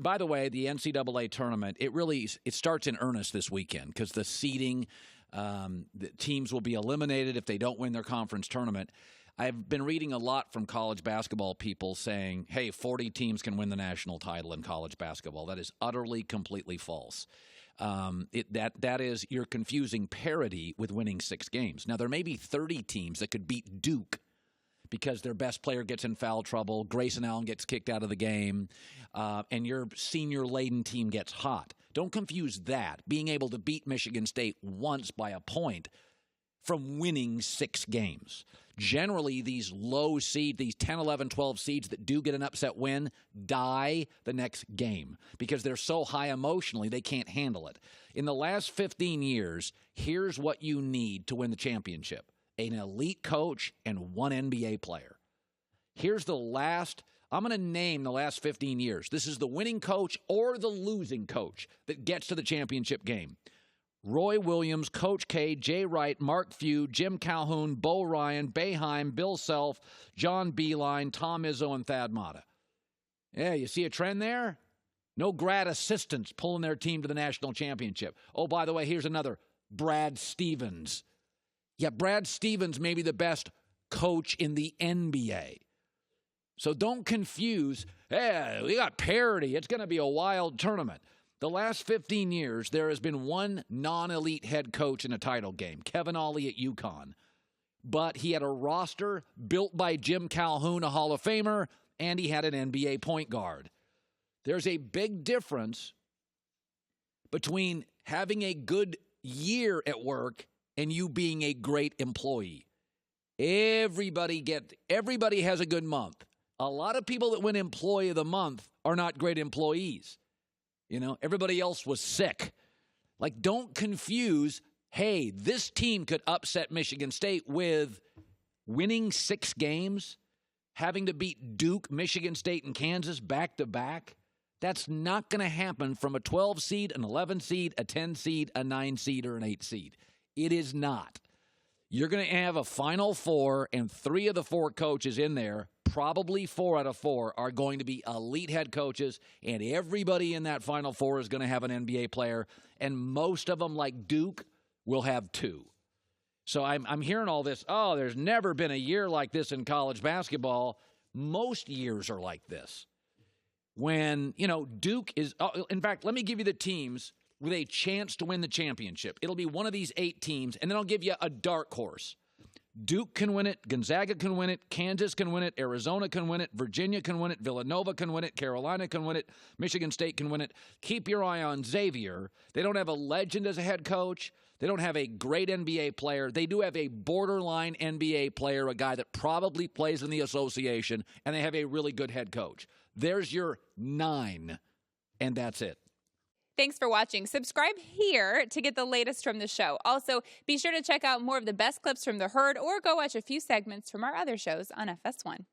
by the way, the NCAA tournament, it starts in earnest this weekend because the seeding, the teams will be eliminated if they don't win their conference tournament. I've been reading a lot from college basketball people saying, hey, 40 teams can win the national title in college basketball. That is utterly, completely false. That is, you're confusing parity with winning 6 games. Now, there may be 30 teams that could beat Duke because their best player gets in foul trouble, Grayson Allen gets kicked out of the game, and your senior-laden team gets hot. Don't confuse that, being able to beat Michigan State once by a point, from winning 6 games. Generally, these low seeds, these 10, 11, 12 seeds that do get an upset win, die the next game because they're so high emotionally they can't handle it. In the last 15 years, here's what you need to win the championship: an elite coach and 1 NBA player. Here's the last, I'm going to name the last 15 years. This is the winning coach or the losing coach that gets to the championship game. Roy Williams, Coach K, Jay Wright, Mark Few, Jim Calhoun, Bo Ryan, Boeheim, Bill Self, John Beilein, Tom Izzo, and Thad Matta. Yeah, you see a trend there? No grad assistants pulling their team to the national championship. Oh, by the way, here's another, Brad Stevens. Yeah, Brad Stevens may be the best coach in the NBA. So don't confuse, hey, we got parity. It's going to be a wild tournament. The last 15 years, there has been one non-elite head coach in a title game, Kevin Ollie at UConn. But he had a roster built by Jim Calhoun, a Hall of Famer, and he had an NBA point guard. There's a big difference between having a good year at work and you being a great employee. Everybody has a good month. A lot of people that win Employee of the Month are not great employees. You know, everybody else was sick. Like, don't confuse, hey, this team could upset Michigan State with winning 6 games, having to beat Duke, Michigan State, and Kansas back-to-back. That's not going to happen from a 12 seed, an 11 seed, a 10 seed, a 9 seed, or an 8 seed. It is not. You're going to have a Final Four, and 3 of the 4 coaches in there, probably 4 out of 4, are going to be elite head coaches, and everybody in that Final Four is going to have an NBA player, and most of them, like Duke, will have 2. So I'm hearing all this, oh, there's never been a year like this in college basketball. Most years are like this. When, Duke is, in fact, let me give you the teams with a chance to win the championship. It'll be one of these 8 teams, and then I'll give you a dark horse. Duke can win it, Gonzaga can win it, Kansas can win it, Arizona can win it, Virginia can win it, Villanova can win it, Carolina can win it, Michigan State can win it. Keep your eye on Xavier. They don't have a legend as a head coach. They don't have a great NBA player. They do have a borderline NBA player, a guy that probably plays in the association, and they have a really good head coach. There's your 9, and that's it. Thanks for watching. Subscribe here to get the latest from the show. Also, be sure to check out more of the best clips from The Herd or go watch a few segments from our other shows on FS1.